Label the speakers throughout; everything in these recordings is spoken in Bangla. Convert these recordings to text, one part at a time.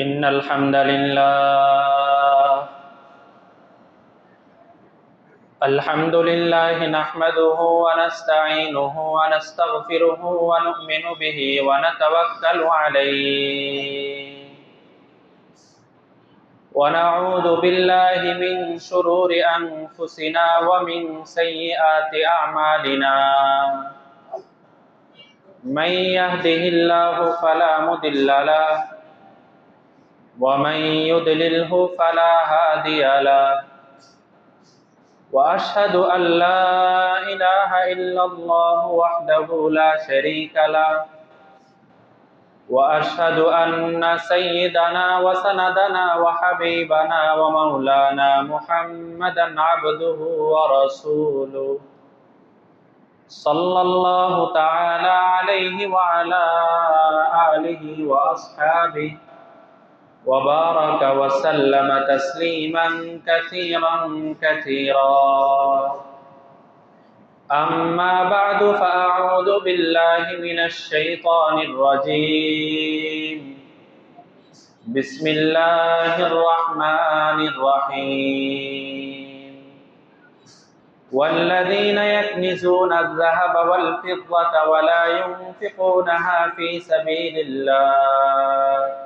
Speaker 1: إن الحمد لله نحمده ونستعينه ونستغفره ونؤمن به ونتوكل عليه ونعوذ بالله من شرور أنفسنا ومن سيئات أعمالنا من يهده الله فلا مضل له ومن يضلله فلا هادي له وأشهد أن لا إله إلا الله وحده لا شريك له وأشهد أن سيدنا وسندنا وحبيبنا ومولانا محمدا عبده ورسوله صلى الله تعالى عليه وعلى آله وأصحابه وبارك وسلم تسليما كثيرا كثيرا أما بعد فأعوذ بالله من الشيطان الرجيم بسم الله الرحمن الرحيم والذين يكنزون الذهب والفضة ولا ينفقونها في سبيل الله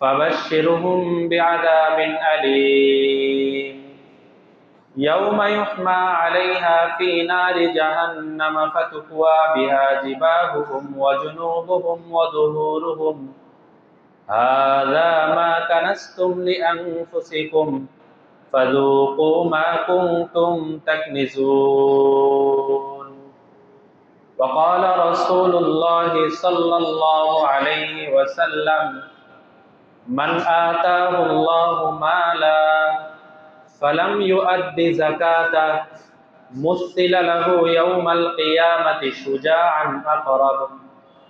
Speaker 1: فبشرهم بعذاب أليم يوم يحمى عليها في نار جهنم فتكوى بها جباههم وجنوبهم وظهورهم هذا ما كنزتم لأنفسكم فذوقوا ما كنتم تكنزون وقال رسول الله صلى الله عليه وسلم من آتاه الله مالا فلم يؤد زكاته مثل له يوم القيامة شجاعا أقرب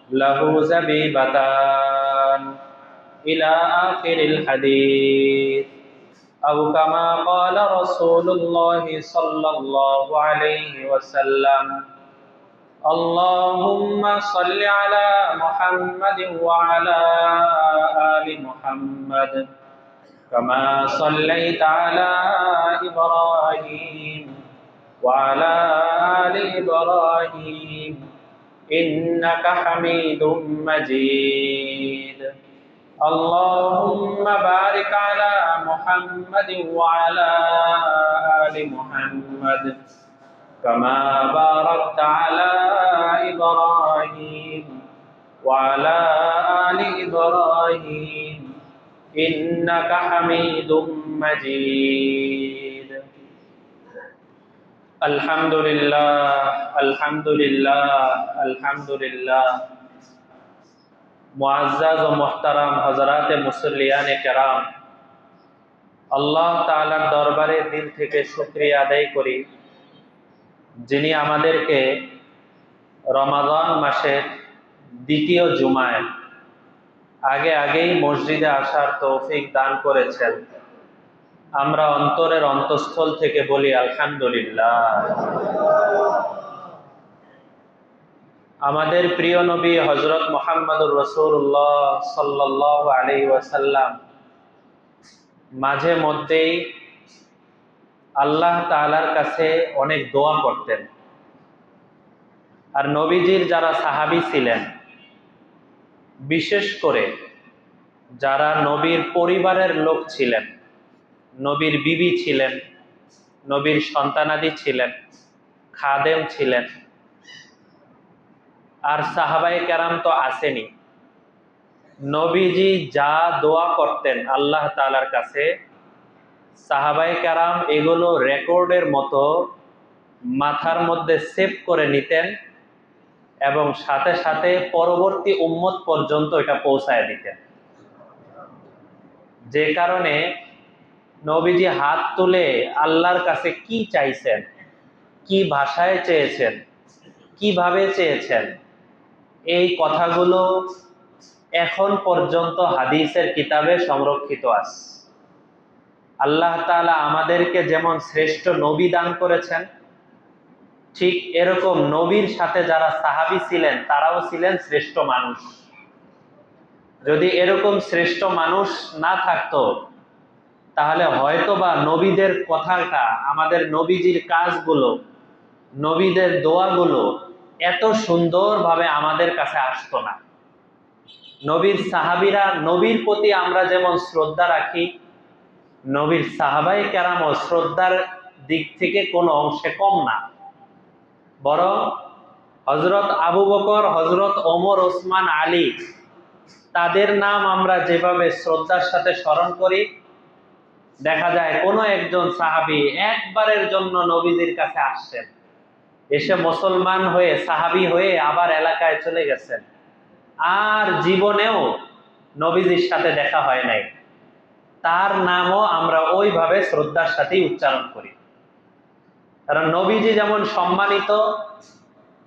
Speaker 1: له زبيبتان إلى آخر الحديث أو كما قال رسول الله صلى الله عليه وسلم اللهم صل على محمد وعلى آل محمد كما صليت على إبراهيم وعلى آل إبراهيم إنك حميد مجيد اللهم بارك على محمد وعلى آل محمد كما باركت على إبراهيم وعلى آل إبراهيم إنك حميد مجيد الحمد لله الحمد لله الحمد لله মুআজ্জাজ ও মুহতারাম হযরতে মুসল্লিয়ানে কেরাম, আল্লাহ তাআলার দরবারে দিল থেকে শুকরিয়া আদায় করি যিনি আমাদেরকে রমাদান মাসের দ্বিতীয় জুমায় আগেই মসজিদে আসার তৌফিক দান করেছেন। আমরা অন্তরের অন্তঃস্থল থেকে বলি আলহামদুলিল্লাহ। আমাদের প্রিয় নবী হযরত মুহাম্মদুর রাসূলুল্লাহ সাল্লাল্লাহু আলাইহি ওয়াসাল্লাম মাঝে মধ্যেই আল্লাহ তাআলার কাছে অনেক দোয়া করতেন। আর নবীজির যারা সাহাবী ছিলেন, বিশেষ করে যারা নবীর পরিবারের লোক ছিলেন, নবীর বিবি ছিলেন, নবীর সন্তানাদি ছিলেন, খাদেম ছিলেন, আর সাহাবায়ে কেরাম তো আসেনি, নবীজি যা দোয়া করতেন আল্লাহ তাআলার কাছে, সাহাবায়ে কেরাম এগুলো রেকর্ডের মতো মাথার মধ্যে সেভ করে নিতেন এবং সাথে সাথে পরবর্তী উম্মত পর্যন্ত এটা পৌঁছায় দিতেন। যে কারণে নবীজি হাত তুলে আল্লাহর কাছে কি চাইছেন, কি ভাষায় চেয়েছেন, কিভাবে চেয়েছেন, এই কথাগুলো এখন পর্যন্ত হাদিসের কিতাবে সংরক্ষিত আছে। আল্লাহ তাআলা আমাদেরকে যেমন শ্রেষ্ঠ নবী দান করেছেন, ঠিক এরকম নবীর সাথে যারা সাহাবী ছিলেন তারাও ছিলেন শ্রেষ্ঠ মানুষ। যদি এরকম শ্রেষ্ঠ মানুষ না থাকতো, তাহলে হয়তোবা নবীদের কথাটা, আমাদের নবীজির কাজগুলো, নবীদের দোয়াগুলো এত সুন্দরভাবে আমাদের কাছে আসতো না। নবীর সাহাবীরা, নবীর প্রতি আমরা যেমন শ্রদ্ধা রাখি, নবীর সাহাবাই কেরামও শ্রদ্ধার দিক থেকে কোনো অংশে কম না। বরং হজরত আবু বকর, হজরত ওমর, ওসমান, আলী, তাদের নাম আমরা যেভাবে শ্রদ্ধার সাথে স্মরণ করি, দেখা যায় কোনো একজন সাহাবী একবারের জন্য নবীজির কাছে আসছেন, এসে মুসলমান হয়ে, সাহাবী হয়ে আবার এলাকায় চলে গেছেন, আর জীবনেও নবীজির সাথে দেখা হয় নাই, তার নামও আমরা ওইভাবে শ্রদ্ধার সাথেই উচ্চারণ করি। কারণ নবীজি যেমন সম্মানিত,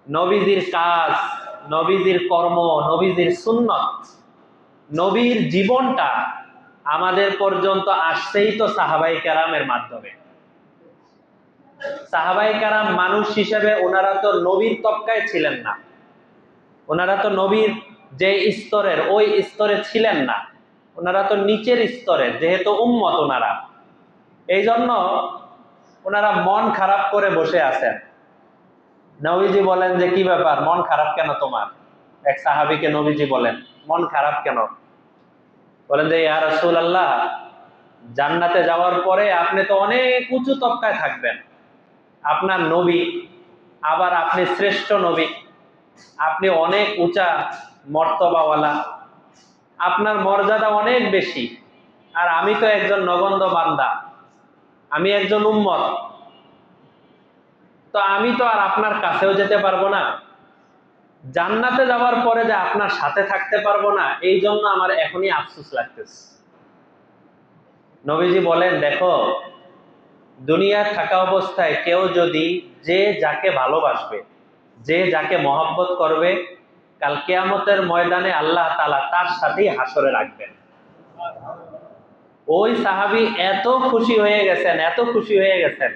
Speaker 1: নবীজির কাজ, নবীজির কর্ম, নবীজির সুন্নত, নবীর জীবনটা আমাদের পর্যন্ত আসছেই তো সাহাবায়ে কেরামের মাধ্যমে। সাহাবায়ে কেরাম মানুষ হিসেবে ওনারা তো নবীর তবকায় ছিলেন না, ওনারা তো নবীর যে স্তরের ওই স্তরে ছিলেন না, ওনারা তো নিচের স্তরের, যেহেতু উম্মত ওনারা, এই জন্য ওনারা মন খারাপ করে বসে আছেন। নবীজি বলেন যে কি ব্যাপার, মন খারাপ কেন তোমার? এক সাহাবীকে নবীজি বলেন, মন খারাপ কেন? বলেন যে ইয়া রাসূলুল্লাহ, জান্নাতে যাওয়ার পরে আপনি তো অনেক উঁচু তবকায় থাকবেন, আপনার নবী, আবার আপনি শ্রেষ্ঠ নবী, আপনি অনেক উঁচা মর্তবাওয়ালা, আপনার মর্যাদা অনেক বেশি, আর আমি তো একজন নগণ্য বান্দা, আমি একজন উম্মত, তো আমি তো আর আপনার কাছেও যেতে পারবো না, জান্নাতে যাওয়ার পরে যে আপনার সাথে থাকতে পারবো না, এই জন্য আমার এখনই আফসোস লাগতেছে। নবীজি বলেন, দেখো, দুনিয়ায় থাকা অবস্থায় কেউ যদি যে যাকে ভালোবাসবে, যে যাকে মহব্বত করবে, কাল কিয়ামতের ময়দানে আল্লাহ তাআলা তার সাথেই হাসরে রাখবেন। ওই সাহাবী এত খুশি হয়ে গেছেন, এত খুশি হয়ে গেছেন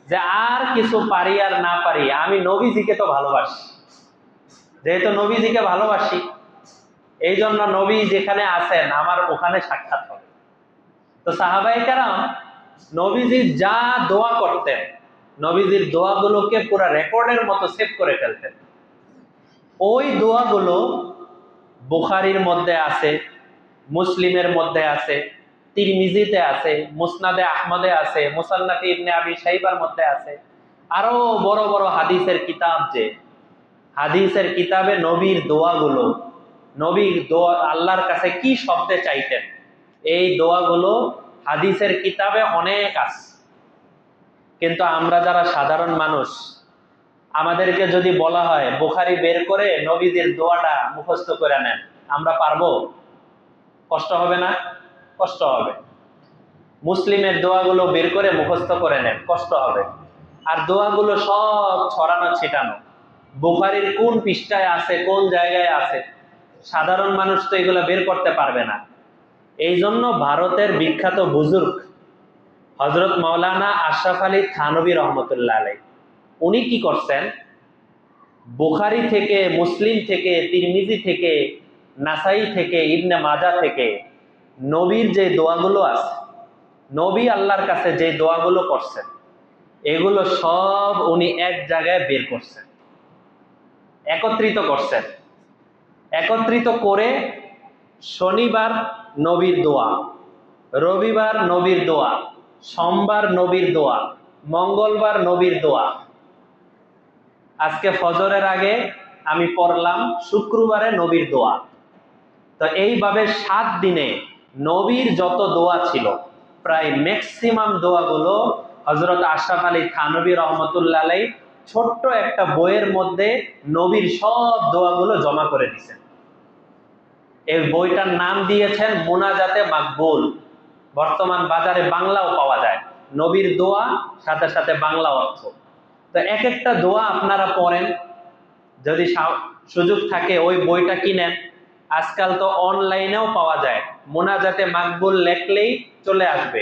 Speaker 1: যে আর কিছু পারি আর না পারি, আমি নবীজিকে তো ভালোবাসি, যেহেতু নবীজিকে ভালোবাসি, এই জন্য নবী যেখানে আছেন আমার ওখানে সাক্ষাৎ হবে। তো সাহাবায়ে কেরাম নবীজি যা দোয়া করতেন, নবীজির দোয়াগুলোকে পুরো রেকর্ডের মতো সেভ করে ফেলতেন। ওই দোয়াগুলো বুখারীর মধ্যে আছে, মুসলিমের মধ্যে আছে, তিরমিজিতে আছে, মুসনাদে আহমদে আছে, মুসান্নাফে ইবনে আবি শাইবার মধ্যে আছে, আরো বড় বড় হাদিসের কিতাব, যে হাদিসের কিতাবে নবীর দোয়াগুলো, নবীর দোয়া আল্লাহর কাছে কি শব্দে চাইতেন, এই দোয়াগুলো হাদিসের কিতাবে অনেক আছে। কিন্তু আমরা যারা সাধারণ মানুষ, আমাদেরকে যদি বলা হয় বুখারী বের করে নবীদের দোয়াটা মুখস্থ করে নেন, আমরা পারবো? কষ্ট হবে না? কষ্ট হবে। মুসলিমের দোয়াগুলো বের করে মুখস্থ করে নেন, কষ্ট হবে। আর দোয়াগুলো সব ছড়ানো ছিটানো, বুখারীর কোন পৃষ্ঠায় আছে, কোন জায়গায় আছে, সাধারণ মানুষ তো এগুলো বের করতে পারবে না। এই জন্য ভারতের বিখ্যাত বুজুর্গ হযরত মাওলানা আশরাফ আলী থানভী রহমতুল্লাহ আলাইহি, উনি কি করছেন, বুখারী থেকে, মুসলিম থেকে, তিরমিজি থেকে, নাসাই থেকে, ইবনে মাজাহ থেকে নবীর যে দোয়াগুলো আছে, নবী আল্লাহর কাছে যে দোয়াগুলো করছেন, এগুলো সব উনি এক জায়গায় বের করছেন, একত্রিত করছেন। একত্রিত করে শনিবার নবীর দোয়া, রবিবার নবীর দোয়া, সোমবার নবীর দোয়া, মঙ্গলবার নবীর দোয়া, আজকে ফজরের আগে আমি পড়লাম শুক্রবারে নবীর দোয়া। তো এইভাবে 7 দিনে নবীর যত দোয়া ছিল, প্রায় ম্যাক্সিমাম দোয়াগুলো হযরত আশরাফ আলী থানভী রহমতুল্লাহ আলাইহি ছোট্ট একটা বইয়ের মধ্যে নবীর সব দোয়াগুলো জমা করে দিয়েছেন। এই বইটার নাম দিয়েছেন মুনাজাতে মাকবুল। বর্তমান বাজারে বাংলাও পাওয়া যায়, নবীর দোয়া সাথে সাথে বাংলা অর্থ। তো এক একটা দোয়া আপনারা পড়েন, যদি সুযোগ থাকে ওই বইটা কিনেন। আজকাল তো অনলাইনেও পাওয়া যায়, মুনাজাতে মাকবুল লেখলেই চলে আসবে,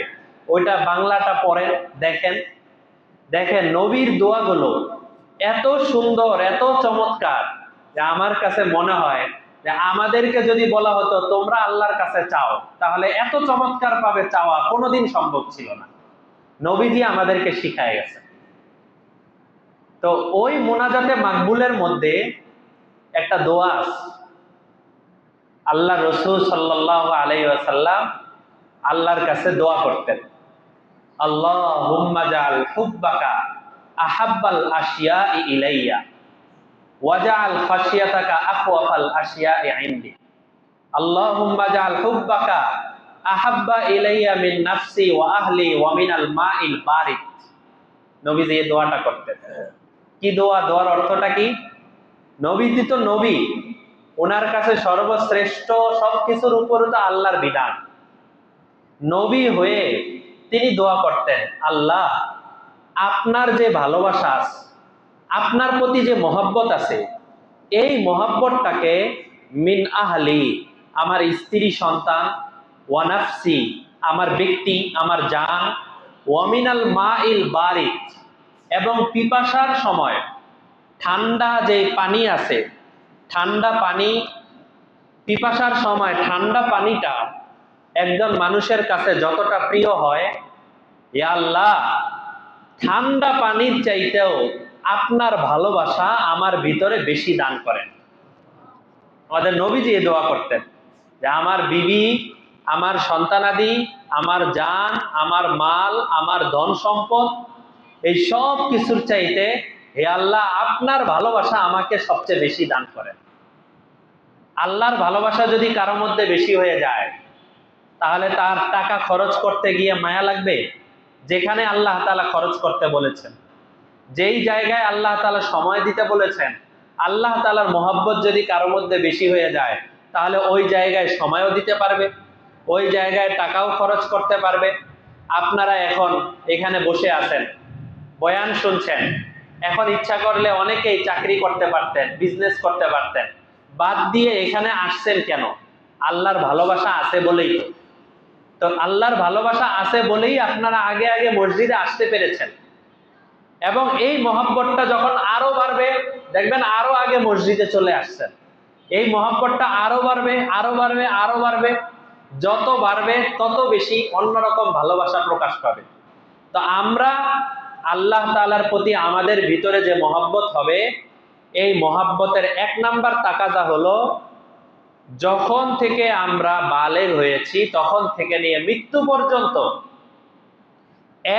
Speaker 1: ওইটা বাংলাটা পড়েন, দেখেন। দেখেন নবীর দোয়াগুলো এত সুন্দর, এত চমৎকার, যে আমার কাছে মনে হয় যে আমাদেরকে যদি বলা হতো তোমরা আল্লাহর কাছে চাও, তাহলে এত চমৎকার পাবে চাওয়া কোনোদিন সম্ভব ছিল না। নবীজি আমাদেরকে শিখায় গেছে। তো ওই মোনাজাতে মাকবুলের মধ্যে একটা দোয়া আছে। আল্লাহ রসুল সাল্লাল্লাহু আলাইহি ওয়াসাল্লাম আল্লাহর কাছে দোয়া করতেন, আল্লাহুম্মা জাআল হুব্বাকা আহাব্বাল আশিয়াই ইলাইয়া ওয়াজআল খাশিয়াতাকা আখওয়াফাল আশিয়াই ইনদি। আল্লাহুম্মা জাআল হুব্বাকা আহাব্বা ইলাইয়া মিন নাফসি ওয়া আহলি ওয়া মিনাল মাইল বারিদ। নবীজি এই দোয়াটা করতেন। কি দোয়া? দোয়ার অর্থটা কি? নবীজি তো নবী, ওনার কাছে সর্বশ্রেষ্ঠ, সবকিছুর উপরে তো আল্লাহর বিধান। নবী হয়ে তিনি দোয়া করতেন, আল্লাহ আপনার যে ভালোবাসা আছে, আপনার প্রতি যে মহব্বত আছে, এই মহব্বতটাকে মিন আহলি, আমার স্ত্রী সন্তান, ওয়া নাফসি, আমার ব্যক্তি, আমার জান, ওয়ামিনাল মাইল বারিদ, এবং পিপাসার সময় ঠান্ডা যে পানি আছে, ঠান্ডা পানি, পিপাসার সময় ঠান্ডা পানিটা একজন মানুষের কাছে যতটা প্রিয় হয়, ইয়া আল্লাহ ঠান্ডা পানির চাইতেও আপনার ভালোবাসা আমার ভিতরে বেশি দান করেন। আমাদের নবীজি এই দোয়া করতেন যে আমার বিবি, আমার সন্তানাদি, আমার জান, আমার মাল, আমার ধন সম্পদ, এই সব কিছুর চাইতে হে আল্লাহ আপনার ভালোবাসা আমাকে সবচেয়ে বেশি দান করেন। আল্লাহর ভালোবাসা যদি কারোর মধ্যে বেশি হয়ে যায়, তাহলে তার টাকা খরচ করতে গিয়ে মায়া লাগবে? যেখানে আল্লাহ তাআলা খরচ করতে বলেছেন, যেই জায়গায় আল্লাহ তাআলা সময় দিতে বলেছেন, আল্লাহ তাআলার মহব্বত যদি কারোর মধ্যে বেশি হয়ে যায়, তাহলে ওই জায়গায় সময়ও দিতে পারবে, ওই জায়গায় টাকাও খরচ করতে পারবে। আপনারা এখন এখানে বসে আছেন, বয়ান শুনছেন, এখন ইচ্ছা করলে অনেকেই চাকরি করতে পারতেন, বিজনেস করতে পারতেন, বাদ দিয়ে এখানে আসছেন কেন? আল্লাহর ভালোবাসা আছে বলেই। তো আল্লাহর ভালোবাসা আছে বলেই আপনারা আগে আগে মসজিদে আসতে পেরেছেন, এবং এই মহব্বতটা যখন আরো বাড়বে, দেখবেন আরো আগে মসজিদে চলে আসছেন। এই মহব্বতটা আরো বাড়বে, আরো বাড়বে, আরো বাড়বে, যত বাড়বে তত বেশি অন্যরকম ভালোবাসা প্রকাশ পাবে। তো আমরা আল্লাহ তাআলার প্রতি আমাদের ভিতরে যে মহব্বত হবে, এই মহব্বতের এক নাম্বার তাকাজা হলো, যখন থেকে আমরা বালেগ হয়েছি তখন থেকে নিয়ে মৃত্যু পর্যন্ত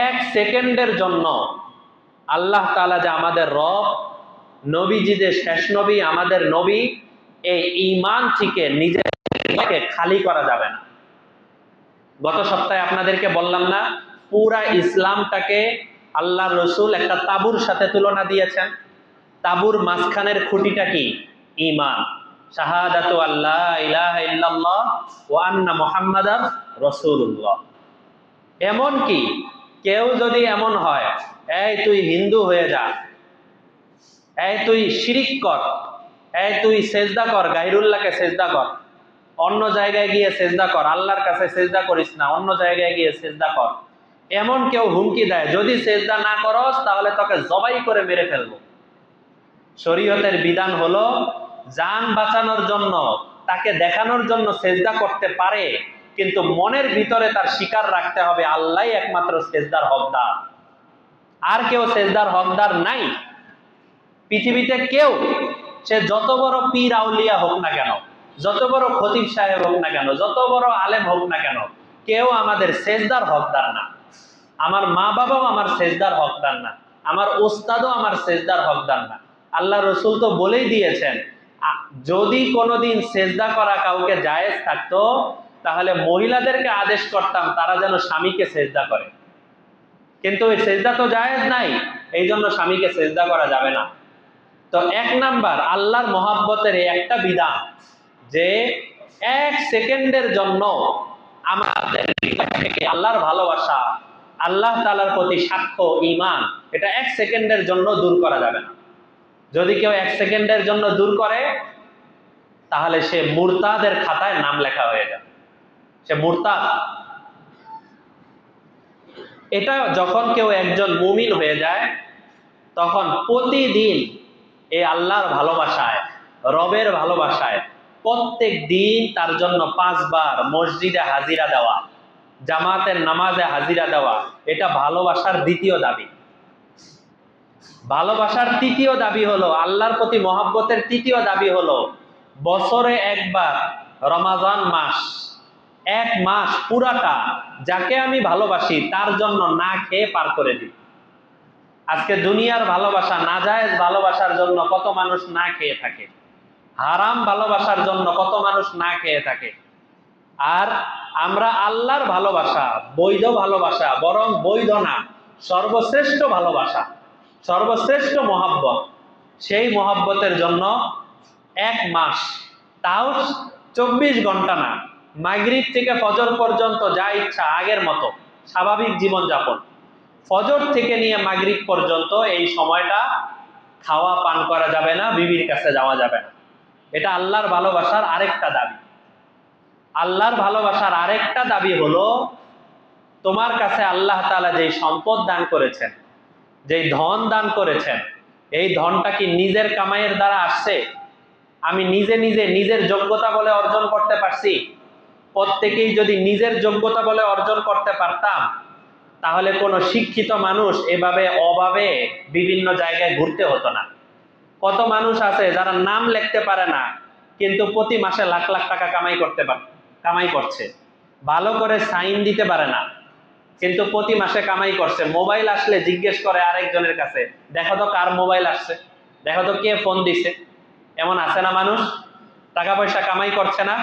Speaker 1: এক সেকেন্ডের জন্য আল্লাহ তাআলা যে আমাদের রব, নবীজি যে শেষ নবী, আমাদের নবী, এই ঈমান থেকে নিজেকে খালি করা যাবে না। গত সপ্তাহে আপনাদেরকে বললাম না, পুরা ইসলামটাকে আল্লাহর রসুল একটা তাবুর সাথে তুলনা দিয়েছেন। তাবুর মাঝখানের খুঁটিটা কি? ঈমান, শাহাদাতু আল্লা ইলাহা ইল্লাল্লাহ ওয়া আন্না মুহাম্মাদার রাসূলুল্লাহ। এমন কি কেউ যদি এমন হয়, এই তুই হিন্দু হয়ে যা, এই তুই শিরিক কর, এই তুই সেজদা কর, গায়রুল্লাহকে সেজদা কর, অন্য জায়গায় গিয়ে সেজদা কর, আল্লাহর কাছে সেজদা করিস না, অন্য জায়গায় গিয়ে সেজদা কর, এমন কেউ হুমকি দেয়, যদি সেজদা না করস তাহলে তোকে জবাই করে মেরে ফেলবো। শরীয়তের বিধান হলো, জান বাঁচানোর জন্য, তাকে দেখানোর জন্য সেজদা করতে পারে, কিন্তু মনের ভিতরে তার স্বীকার রাখতে হবে আল্লাহই একমাত্র সেজদার হকদার, আর কেউ সেজদার হকদার নাই। পৃথিবীতে কেউ, সে যত বড় পীর আউলিয়া হোক না কেন, যত বড় খতিব সাহেব হোক না কেন, যত বড় আলেম হোক না কেন, কেউ আমাদের সেজদার হকদার না। আমার মা বাবাও আমার সেজদার হকদার না, আমার ওস্তাদও আমার সেজদার হকদার না। আল্লাহ রসুল তো বলেই দিয়েছেন, যদি কোনোদিন সেজদা করা কাউকে জায়েজ থাকতো, তাহলে মহিলাদেরকে আদেশ করতাম তারা যেন স্বামীকে সেজদা করে, কিন্তু ওই সেজদা তো জায়েজ নাই, এই জন্য স্বামীকে সেজদা করা যাবে না। তো এক নাম্বার আল্লাহর মহব্বতের একটা বিধান, যে এক সেকেন্ডের জন্য আমাদের থেকে আল্লাহর ভালোবাসা, আল্লাহ তাআলার প্রতি সাক্ষ্য, ঈমান, এটা এক সেকেন্ডের জন্য দূর করা যাবে না। যদি কেউ এক সেকেন্ডের জন্য দূর করে, তাহলে সে মুরতাদের খাতায় নাম লেখা হয়ে যাবে, সে মুরতাদ। এটা যখন কেউ একজন মুমিন হয়ে যায়, তখন প্রতিদিন এই আল্লাহর ভালোবাসায়, রবের ভালোবাসায় প্রত্যেক দিন তার জন্য 5 বার মসজিদে হাজিরা দেওয়া, জামাতের নামাজে হাজিরা দেওয়া, এটা ভালোবাসার দ্বিতীয় দাবি। ভালোবাসার তৃতীয় দাবি হলো, আল্লাহর প্রতি মহব্বতের তৃতীয় দাবি হলো, বছরে একবার রমাজান মাস, 1 মাস পুরাটা যাকে আমি ভালোবাসি তার জন্য না খেয়ে পার করে দিই। আজকে দুনিয়ার ভালোবাসা, নাজায়েজ ভালোবাসার জন্য কত মানুষ না খেয়ে থাকে, হারাম ভালোবাসার জন্য কত মানুষ না খেয়ে থাকে। আর আমরা আল্লাহর ভালোবাসা, বৈধ ভালোবাসা, বরং বৈধ না, সর্বশ্রেষ্ঠ ভালোবাসা, সর্বশ্রেষ্ঠ মহব্বত, সেই মহব্বতের জন্য 1 মাস, তাও 24 ঘন্টা না, মাগরিব থেকে ফজর পর্যন্ত যা ইচ্ছা আগের মতো স্বাভাবিক জীবনযাপন, ফজর থেকে নিয়ে মাগরিব পর্যন্ত এই সময়টা খাওয়া পান করা যাবে না, বিবির কাছে যাওয়া যাবে না। এটা আল্লাহর ভালোবাসার আরেকটা দাবি। আল্লাহর ভালোবাসার আরেকটা দাবি হলো, তোমার কাছে আল্লাহ তাআলা যেই সম্পদ দান করেছেন, যেই ধন দান করেছেন, এই ধনটা কি নিজের কামাইয়ের দ্বারা আসছে? আমি নিজে নিজে নিজের যোগ্যতা বলে অর্জন করতে পারছি? প্রত্যেকেই যদি নিজের যোগ্যতা বলে অর্জন করতে পারতাম, তাহলে কোনো শিক্ষিত মানুষ এভাবে অভাবে বিভিন্ন জায়গায় ঘুরতে হতো না। কত মানুষ আছে যারা নাম লিখতে পারে না, কিন্তু প্রতি মাসে লাখ লাখ টাকা কামাই করছে। ভালো করে সাইন দিতে পারে না, কিন্তু প্রতি মাসে কামাই করছে। মোবাইল আসলে জিজ্ঞেস করে আরেকজনের কাছে, দেখো তো কার মোবাইল আসছে, দেখো তো কে ফোন দিছে। এমন আছে না মানুষ? টাকা পয়সা কামাই করছে না।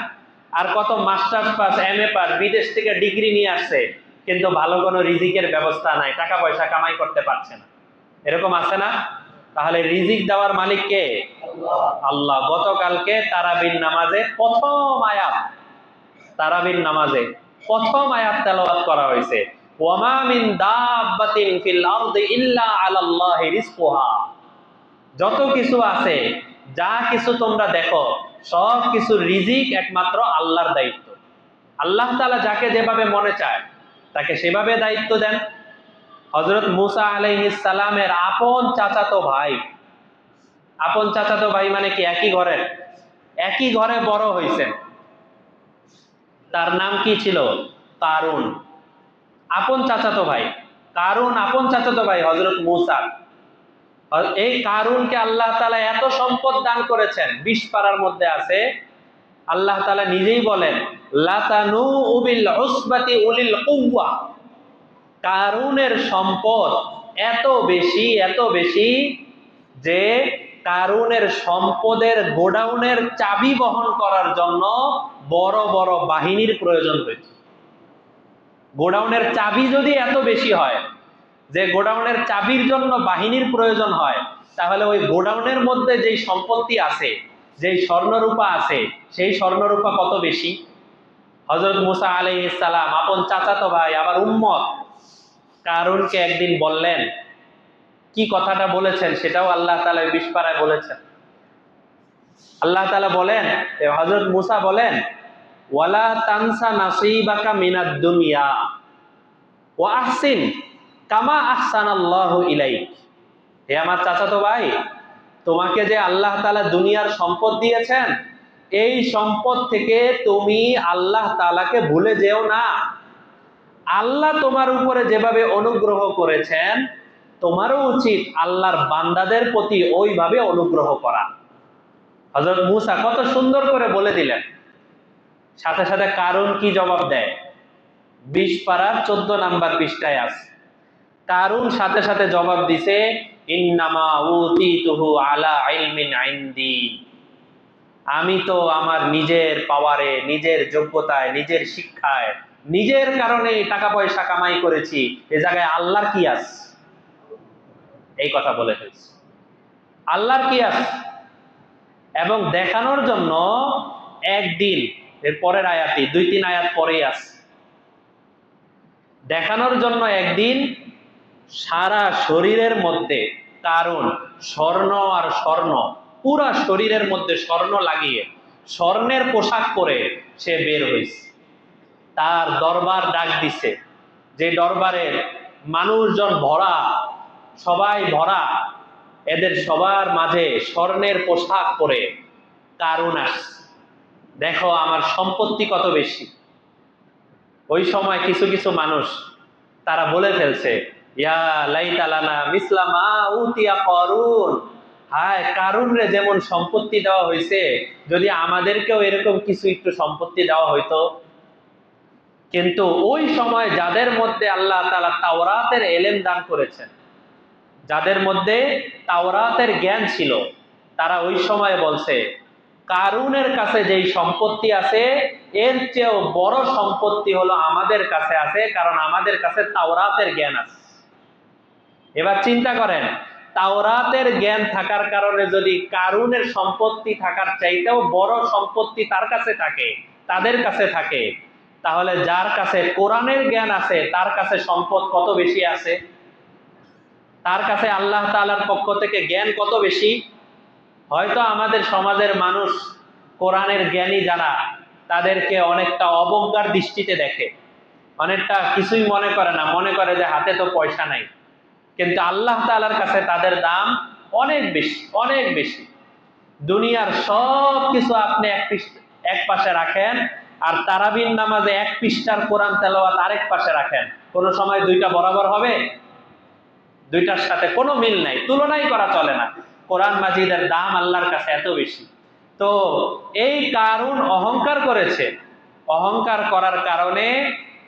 Speaker 1: আর কত মাস্টার্স পাস, MA পাস, বিদেশ থেকে ডিগ্রি নিয়ে আসছে, কিন্তু ভালো কোনো রিজিকের ব্যবস্থা নাই, টাকা পয়সা কামাই করতে পারছে না। এরকম আছে না? তাহলে রিজিক দেওয়ার মালিক কে? আল্লাহ। গতকালকে তারাবির নামাজে তারাবির নামাজে প্রথম আয়াত তেলাওয়াত করা হয়েছে, ওয়ামা মিন দাব্বাতিন ফিল আরদি ইল্লা আলাল্লাহি রিজকুহা। যত কিছু আছে, যা কিছু তোমরা দেখো, সব কিছু রিজিক একমাত্র আল্লাহর দায়িত্ব। আল্লাহ তাআলা যাকে যেভাবে মনে চায় তাকে সেভাবে দায়িত্ব দেন। হযরত মূসা আলাইহিস সালামের আপন চাচাতো ভাই মানে কি একই ঘরে বড় হয়েছেন। তার নাম কি ছিল? কারুন। আপন চাচাতো ভাই কারুন, আপন চাচাতো ভাই হযরত মূসা। এই কারুনকে আল্লাহ তাআলা এত সম্পদ দান করেছেন, 20 পারার মধ্যে আছে, আল্লাহ তাআলা নিজেই বলেন, লাতানু বিল উসবাতি উলিল কুওয়া। কারুনের সম্পদ এত বেশি যে কারুনের সম্পদের গোডাউনের চাবি বহন করার জন্য বড় বড় বাহিনীর প্রয়োজন হয়েছে। গোডাউনের চাবি যদি এত বেশি হয় যে গোডাউনের চাবির জন্য বাহিনীর প্রয়োজন হয়, তাহলে ওই গোডাউনের মধ্যে যেই সম্পত্তি আছে, যেই স্বর্ণরূপা আছে, সেই স্বর্ণরূপা কত বেশি। হযরত মূসা আলাইহিস সালাম আপন চাচাতো ভাই, আবার উম্মত, কারুনকে একদিন বললেন, কি কথাটা বলেছেন সেটাও আল্লাহ তাআলা 20 পারায় বলেছেন। আল্লাহ তাআলা বলেন, হযরত মূসা বলেন, ওয়ালা তানসা নাসিবাকা মিনাদ দুনিয়া ওয়া আহসিন কামা আহসানাল্লাহু ইলাইক। হে আমার চাচাতো ভাই, তোমাকে যে আল্লাহ তাআলা দুনিয়ার সম্পদ দিয়েছেন, এই সম্পদ থেকে তুমি আল্লাহ তাআলাকে ভুলে যেও না। আল্লাহ তোমার উপরে যেভাবে অনুগ্রহ করেছেন, তোমারও উচিত আল্লাহর বান্দাদের প্রতি ওইভাবে অনুগ্রহ করা। হযরত মূসা কত সুন্দর করে বলে দিলেন। সাথে সাথে কারুন কি জবাব দেয়? 20 পারার 14 নাম্বার পৃষ্ঠায় আছে। কারুন সাথে সাথে জবাব দিছে, ইন্নামা উতিতুহু আলা ইলমিন ইনদি। আমি তো আমার নিজের পাওয়ারে, নিজের যোগ্যতায়, নিজের শিক্ষায়, নিজের কারণে টাকা পয়সা কামাই করেছি, এ জায়গায় আল্লাহর কি আছে? এই কথা বলে ফেলছে, আল্লাহর কি আছে? এবং দেখানোর জন্য একদিন, এর পরের আয়াতি 2-3 আয়াত পরেই আছে, দেখানোর জন্য একদিন সারা শরীরের মধ্যে কারণ স্বর্ণ আর স্বর্ণ, পুরা শরীরের মধ্যে স্বর্ণ লাগিয়ে স্বর্ণের পোশাক পরে সে বের হয়েছে। তার দরবার ডাক দিছে, যে দরবারের মানুষজন ভরা, সবাই ভরা, এদের সবার মাঝে স্বর্ণের পোশাক পরে কারুন আসছে। দেখো আমার সম্পত্তি কত বেশি। ওই সময় কিছু কিছু মানুষ তারা বলে ফেলছে, ইয়া লাইতা লানা মিসলা মা উতিয়া কারুন, হায় কারুন রে যেমন সম্পত্তি দেওয়া হয়েছে, যদি আমাদেরকেও এরকম কিছু একটু সম্পত্তি দেওয়া হইতো। কিন্তু ওই সময় যাদের মধ্যে আল্লাহ তাআলা তাওরাতের এলেম দান করেছেন, যাদের মধ্যে তাওরাতের জ্ঞান ছিল, তারা ওই সময় বলছে কারুনের কাছে যেই সম্পত্তি আছে এর চেয়েও বড় সম্পত্তি হলো আমাদের কাছে আছে, কারণ আমাদের কাছে তাওরাতের জ্ঞান আছে। এবার চিন্তা করেন, তাওরাতের জ্ঞান থাকার কারণে যদি কারুনের সম্পত্তি থাকার চাইতেও বড় সম্পত্তি তার কাছে থাকে, তাদের কাছে থাকে, তাহলে যার কাছে কোরআনের জ্ঞান আছে তার কাছে সম্পদ কত বেশি আছে, তার কাছে আল্লাহ তাআলার পক্ষ থেকে জ্ঞান কত বেশি। হয়তো আমাদের সমাজের মানুষ কোরআনের জ্ঞানী যারা, তাদেরকে অনেকটা অবজ্ঞার দৃষ্টিতে দেখে, অনেকটা কিছুই মনে করে না, মনে করে যে হাতে তো পয়সা নাই। কিন্তু আল্লাহ তাআলার কাছে তাদের দাম অনেক বেশি, অনেক বেশি। দুনিয়ার সব কিছু আপনি এক পাশে রাখেন, আর তারাবির নামাজে এক পৃষ্ঠার কোরআন তেলাওয়াত আরেক পাশে রাখেন, কোন সময় দুইটা বরাবর হবে? দুইটার সাথে কোনো মিল নাই, তুলনাই করা চলে না। কোরআন মাজিদের দাম আল্লাহর কাছে এত বেশি। তো এই কারুন অহংকার করেছে, অহংকার করার কারণে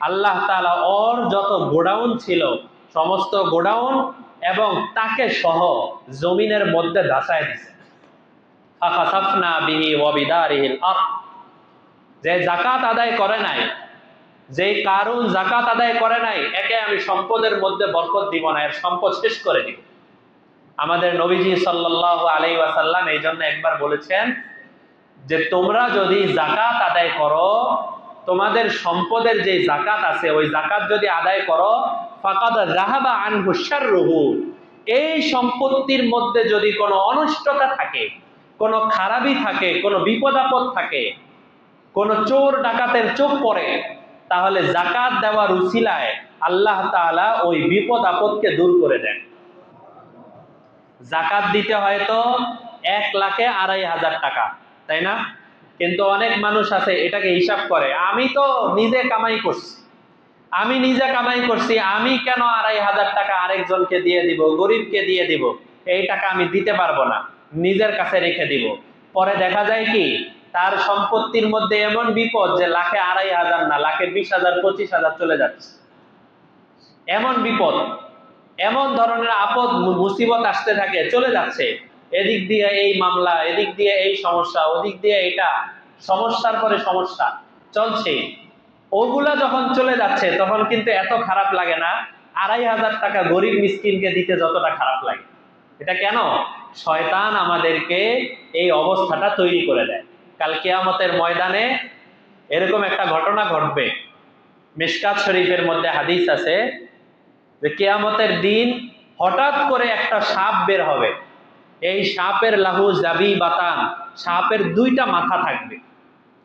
Speaker 1: আল্লাহ তাআলা ওর যত গোডাউন ছিল সমস্ত গোডাউন এবং তাকে সহ জমিনের মধ্যে ধাসায় দিছে। ফাখাসাফনা বিহি ওয়া বিদারিহিল আরদ, যে যাকাত আদায় করে নাই, যে কারুন যাকাত আদায় করে নাই, একে আমি সম্পদের মধ্যে বরকত দিব না, এর সম্পদ শেষ করে দিব। আমাদের নবীজি সাল্লাল্লাহু আলাইহি ওয়াসাল্লাম এই জন্য একবার বলেছেন যে তোমরা যদি যাকাত আদায় করো, তোমাদের সম্পদের যে যাকাত আছে ওই যাকাত যদি আদায় করো, ফাকাদ যাহাবা আনহু শাররুহু, এই সম্পত্তির মধ্যে যদি কোনো অনিষ্টতা থাকে, কোনো খারাপি থাকে, কোনো বিপদ আপদ থাকে, কোন চোর ডাকাতের চোখ পড়ে, তাহলে যাকাত দেওয়ার উসিলায় আল্লাহ তাআলা ওই বিপদ আপদকে দূর করে দেন। যাকাত দিতে হয়তো 1,02,500 টাকা, তাই না? কিন্তু অনেক মানুষ আছে এটাকে হিসাব করে, আমি তো নিজে কামাই করছি, আমি নিজে কামাই করছি, আমি কেন 2,500 টাকা আরেকজনকে দিয়ে দিব, গরিবকে দিয়ে দিব, এই টাকা আমি দিতে পারবো না, নিজের কাছে রেখে দিব। পরে দেখা যায় কি, তার সম্পত্তির মধ্যে এমন বিপদ যে লাখে 2,500 না, লাখে 20,000 25,000 চলে যাচ্ছে। এমন বিপদ, এমন ধরনের আপদ মুসিবত আসতে থাকে, চলে যাচ্ছে। এদিক দিয়ে এই মামলা, এদিক দিয়ে এই সমস্যা, ওদিক দিয়ে এটা, সমস্যার পরে সমস্যা চলছে। ওগুলা যখন চলে যাচ্ছে তখন কিন্তু এত খারাপ লাগে না 2,500 টাকা গরিব মিসকিনকে দিতে যতটা খারাপ লাগে। এটা কেন? শয়তান আমাদেরকে এই অবস্থাটা তৈরি করে দেয়। কাল কিয়ামতের ময়দানে এরকম একটা ঘটনা ঘটবে। মিশকাত শরীফের মধ্যে হাদিস আছে যে কিয়ামতের দিন হঠাৎ করে একটা সাপ বের হবে। এই সাপের লাহু জাবি বাতান, সাপের দুইটা মাথা থাকবে,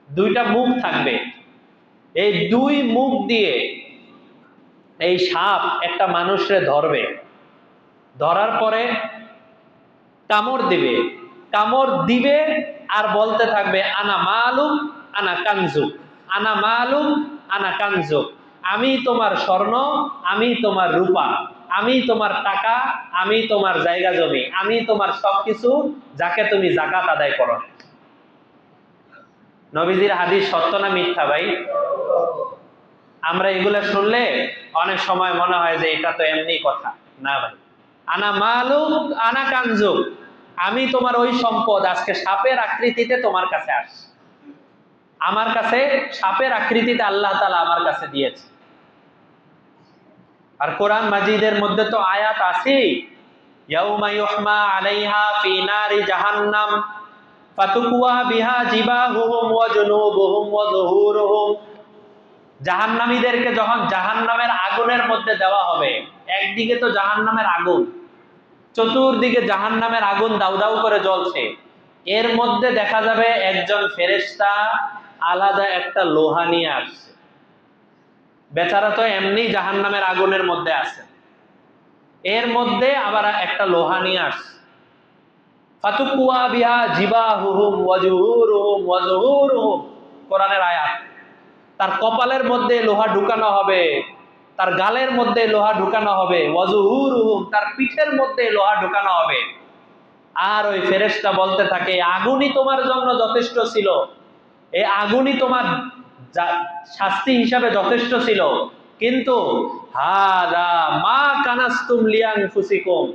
Speaker 1: দুইটা মুখ থাকবে। এই দুই মুখ দিয়ে এই সাপ একটা মানুষকে ধরবে, ধরার পরে কামড় দিবে, কামড় দিবে আর বলতে থাকবে আনা মালুম আনা কানজুক, আনা মালুম আনা কানজুক, আমি তোমার স্বর্ণ, আমি তোমার রূপা, আমি তোমার টাকা, আমি তোমার জায়গা জমি, আমি তোমার সবকিছু, যাকে তুমি যাকাত আদায় করো। নবীজির হাদিস সত্য না মিথ্যা ভাই? আমরা এগুলো শুনলে অনেক সময় মনে হয় যে এটা তো এমনি কথা। না ভাই, আনা মালুক আনা কানজুক, আমি তোমার ওই সম্পদ আজকে সাপের আকৃতিতে তোমার কাছে আসছে। আমার কাছে সাপের আকৃতিতে আল্লাহ তাআলা আমার কাছে দিয়েছে। আর কোরআন মাজিদের মধ্যে তো আয়াত আছে, ইয়াউমা ইউহমা আলাইহা ফি নারি জাহান্নাম ফাতুকওয়া বিহা জিবাহুহুম ওয়া জুনুবুহুম ওয়া যুহুরুহুম, জাহান্নামীদেরকে যখন জাহান্নামের আগুনের মধ্যে দেওয়া হবে, একদিকে তো জাহান্নামের আগুন, চতুর্দিকে জাহান্নামের আগুন দাউ দাউ করে জ্বলছে, এর মধ্যে দেখা যাবে একজন ফেরেশতা আলাদা একটা লোহা নিয়ে আসছে। বেচারা তো এমনি জাহান্নামের আগুনের মধ্যে আছে, এর মধ্যে আবার একটা লোহা নিয়ে আসছে। ফাতুকুয়া বিহা জিবাহুহুম ওয়াজুহুরুহুম ওয়াজুহুরুহুম, কোরআনের আয়াত। তার কপালের মধ্যে লোহা ঢুকানো হবে, তার গালের মধ্যে লোহা ঢুকানো হবে, ওয়াজুহুরুহুম, তার পিঠের মধ্যে লোহা ঢুকানো হবে। আর ওই ফেরেশতা বলতে থাকে, আগুনই তোমার জন্য যথেষ্ট ছিল, এই আগুনই তোমার শাস্তি হিসাবে যথেষ্ট ছিল, কিন্তু হাদা মা কানাস্তুম লিআনফুসিকুম,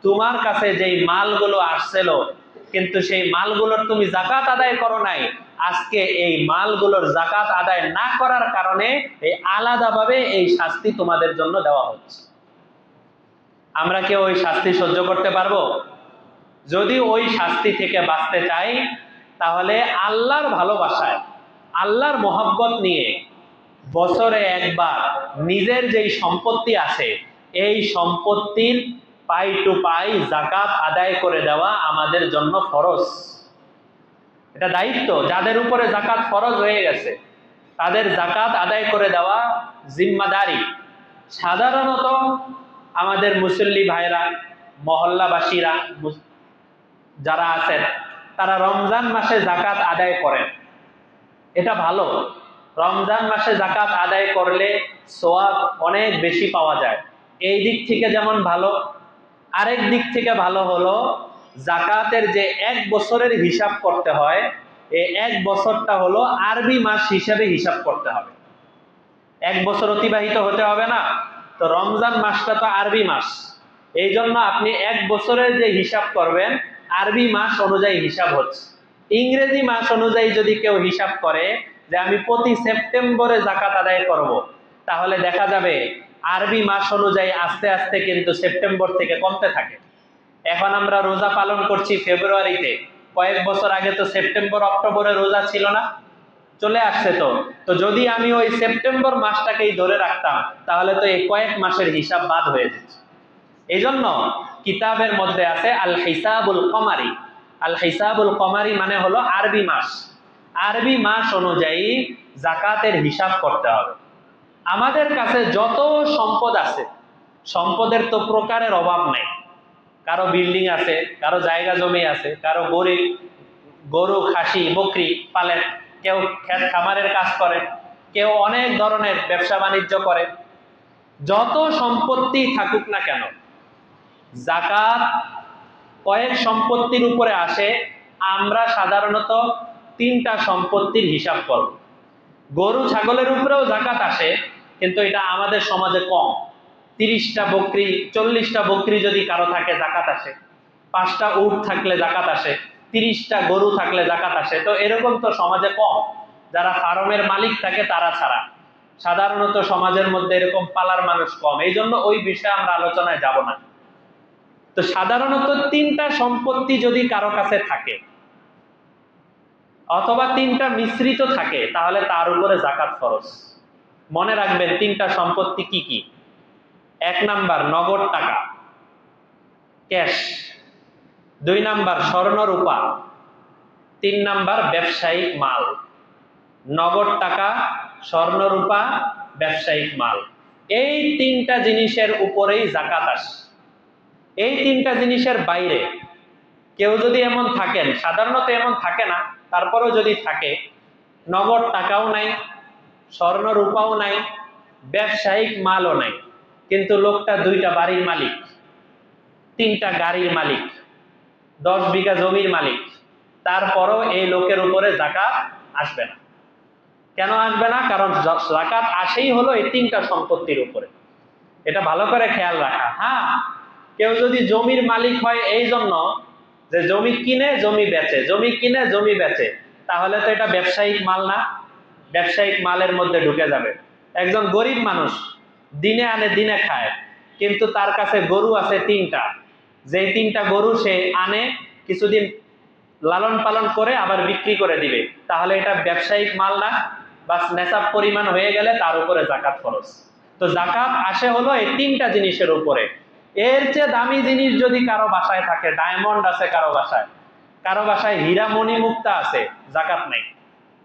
Speaker 1: তোমার কাছে যেই মালগুলো আসছিল, কিন্তু সেই মালগুলোর তুমি যাকাত আদায় করো নাই, আজকে এই মালগুলোর যাকাত আদায় না করার কারণে এই আলাদাভাবে এই শাস্তি তোমাদের জন্য দেওয়া হচ্ছে। আমরা কি ওই শাস্তি সহ্য করতে পারবো? যদি ওই শাস্তি থেকে বাঁচতে চাই, তাহলে আল্লাহর ভালোবাসায়, আল্লাহর মোহাব্বত নিয়ে বছরে একবার নিজের যেই সম্পত্তি আছে, এই সম্পত্তির পাই টু পাই যাকাত আদায় করে দেওয়া আমাদের জন্য ফরজ। এটা দায়িত্ব। যাদের উপরে যাকাত ফরজ হয়ে গেছে তাদের যাকাত আদায় করে দেওয়া জিম্মাদারি। সাধারণত আমাদের মুসল্লি ভাইরা, মহল্লাবাসীরা যারা আছেন, তারা রমজান মাসে যাকাত আদায় করেন, এটা ভালো। রমজান মাসে যাকাত আদায় করলে সওয়াব অনেক বেশি পাওয়া যায়, এই দিক থেকে যেমন ভালো। আরেক দিক থেকে ভালো হলো, যাকাতের যে এক বছরের হিসাব করতে হয়, এই এক বছরটা হলো আরবি মাস হিসাবে হিসাব করতে হবে। এক বছর অতিবাহিত হতে হবে না, তো রমজান মাসটা তো আরবি মাস, এই জন্য আপনি এক বছরের যে হিসাব করবেন আরবি মাস অনুযায়ী হিসাব হচ্ছে। ইংরেজি মাস অনুযায়ী যদি কেউ হিসাব করে যে আমি প্রতি সেপ্টেম্বরে যাকাত আদায় করব, তাহলে দেখা যাবে আরবি মাস অনুযায়ী আস্তে আস্তে কিন্তু সেপ্টেম্বর থেকে কমতে থাকে। এখন আমরা রোজা পালন করছি ফেব্রুয়ারিতে, কয়েক বছর আগে তো সেপ্টেম্বর অক্টোবরে রোজা ছিল না, চলে আসছে। তো যদি আমি ওই সেপ্টেম্বর মাসটাকেই ধরে রাখতাম, তাহলে তো এই কয়েক মাসের হিসাব বাদ হয়ে যেত। এই জন্য কিতাবের মধ্যে আছে আল হিসাবুল কমারি। আল হিসাবুল কমারি মানে হলো আরবি মাস। আরবি মাস অনুযায়ী যাকাতের হিসাব করতে হবে। আমাদের কাছে যত সম্পদ আছে, সম্পদের তো প্রকারের অভাব নাই। কারো বিল্ডিং আছে, কারো জায়গা জমি আছে, কারো গরিব গরু খাসি বকরি পালেন, কেউ ক্ষেত খামারের কাজ করে, কেউ অনেক ধরনের ব্যবসা বাণিজ্য করে। যত সম্পত্তি থাকুক না কেন, যাকাত কয়েক সম্পত্তির উপরে আসে। আমরা সাধারণত তিনটা সম্পত্তির হিসাব করব। গরু ছাগলের উপরেও যাকাত আসে, কিন্তু এটা আমাদের সমাজে কম। 30টা বকরি 40টা বকরি যদি কারো থাকে যাকাত আসে, 5টা উট থাকলে যাকাত আসে, 30টা গরু থাকলে যাকাত আসে। তো এরকম তো সমাজে কম, যারা ফার্মের মালিক থাকে তারা ছাড়া সাধারণত সমাজের মধ্যে এরকম পালার মানুষ কম, এই জন্য ওই বিষয়ে আমরা আলোচনায় যাব না। তো সাধারণত তিনটা সম্পত্তি যদি কারো কাছে থাকে অথবা তিনটা মিশ্রিত থাকে, তাহলে তার উপরে যাকাত ফরজ। মনে রাখবেন তিনটা সম্পত্তি কি কি। 1 নাম্বার নগদ টাকা, ক্যাশ। 2 নাম্বার স্বর্ণ রূপা। 3 নাম্বার ব্যবসায়িক মাল। নগদ টাকা, স্বর্ণ রূপা, ব্যবসায়িক মাল, এই তিনটা জিনিসের উপরেই যাকাত আসে। এই তিনটা জিনিসের বাইরে কেউ যদি এমন থাকেন, সাধারণত এমন থাকে না, তারপরেও যদি থাকে, নগদ টাকাও নাই, স্বর্ণ রূপাও নাই, ব্যবসায়িক মালও নাই, কিন্তু লোকটা 2টা বাড়ির মালিক, 3টা গাড়ির মালিক, 10 বিঘা জমির মালিক, তারপরও এই লোকের উপরে যাকাত আসবে না। কেন আসবে না? কারণ যাকাত আসেই হলো এই তিনটা সম্পত্তির উপরে। এটা ভালো করে খেয়াল রাখা। হ্যাঁ, কেউ যদি জমির মালিক হয় এই জন্য যে জমি কিনে জমি বেচে, জমি কিনে জমি বেচে, তাহলে তো এটা ব্যবসায়িক মাল না, ব্যবসায়িক মালের মধ্যে ঢুকে যাবে। একজন গরিব মানুষ দিনে আনে দিনে খায়, কিন্তু তার কাছে গরু আছে 3টা, যে 3টা গরু সে আনে, কিছুদিন লালন পালন করে আবার বিক্রি করে দিবে, তাহলে এটা ব্যবসায়িক মাল না? বাস নেশাব পরিমাণ হয়ে গেলে তার উপরে যাকাত ফরজ। তো যাকাত আসে হলো এই 3টা জিনিসের উপরে। এর চেয়ে দামি জিনিস যদি কারো বাসায় থাকে, ডায়মন্ড আছে কারো বাসায়, কারো বাসায় হীরা মণি মুক্তা আছে, যাকাত নাই।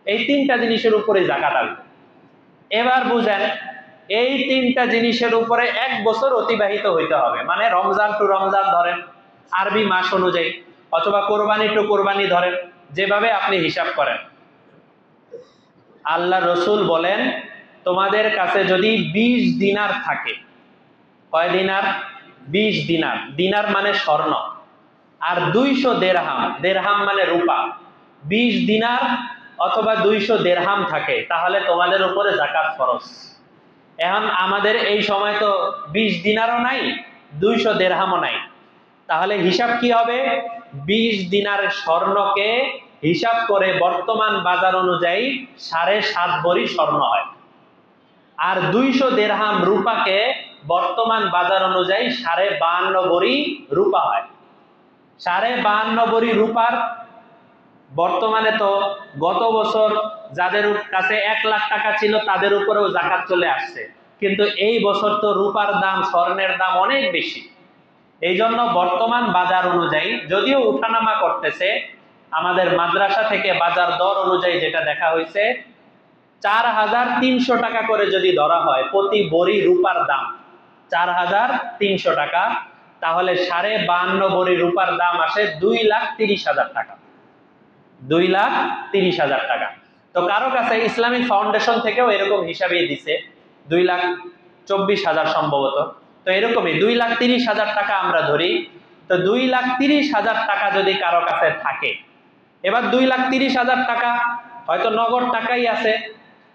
Speaker 1: এই 3টা জিনিসের উপরে যাকাত আসবে। এবার বুঝেন, এই 3টা জিনিসের উপরে 1 বছর অতিবাহিত হইতে হবে, মানে রমজান টু রমজান ধরেন আরবি মাস অনুযায়ী অথবা কোরবানি টু কোরবানি ধরেন, যেভাবে আপনি হিসাব করেন। আল্লাহ রসুল বলেন, তোমাদের কাছে যদি 20 দিনার থাকে, কয় দিনার? 20 দিনার। দিনার মানে স্বর্ণ, আর 200 দেরহাম, দেরহাম মানে রূপা, 20 দিনার অথবা 200 দেরহাম থাকে, তাহলে তোমাদের উপরে যাকাত ফরজ। এখন আমাদের এই সময় তো 20 দিনারও নাই, 200 দেরহামও নাই, তাহলে হিসাব কি হবে? 20 দিনার স্বর্ণকে হিসাব করে বর্তমান বাজার অনুযায়ী 7.5 ভরি স্বর্ণ হয়, আর 200 দেরহাম রূপাকে বর্তমান বাজার অনুযায়ী 52.5 ভরি রূপা হয়। 52.5 ভরি রূপার বর্তমানে তো গত বছর যাদের কাছে 1 লাখ টাকা ছিল তাদের উপরেও যাকাত চলে আসছে, কিন্তু এই বছর তো রূপার দাম, স্বর্ণের দাম অনেক বেশি। এই জন্য বর্তমান বাজার অনুযায়ী যদিও উঠানামা করতেছে, আমাদের মাদ্রাসা থেকে বাজার দর অনুযায়ী যেটা দেখা হয়েছে, 4,300 টাকা করে যদি ধরা হয় প্রতি ভরি রূপার দাম, 4,300 টাকা, তাহলে 52.5 ভরি রূপার দাম আসে 2,30,000 টাকা। 2,30,000 টাকা। তো কারো কাছে ইসলামিক ফাউন্ডেশন থেকেও এরকম হিসাবে দিছে 2,24,000 সম্ভবত। তো এরকমই 2,30,000 টাকা আমরা ধরি। তো 2,30,000 টাকা যদি কারো কাছে থাকে, এবার 2,30,000 টাকা হয়তো নগদ টাকাই আছে,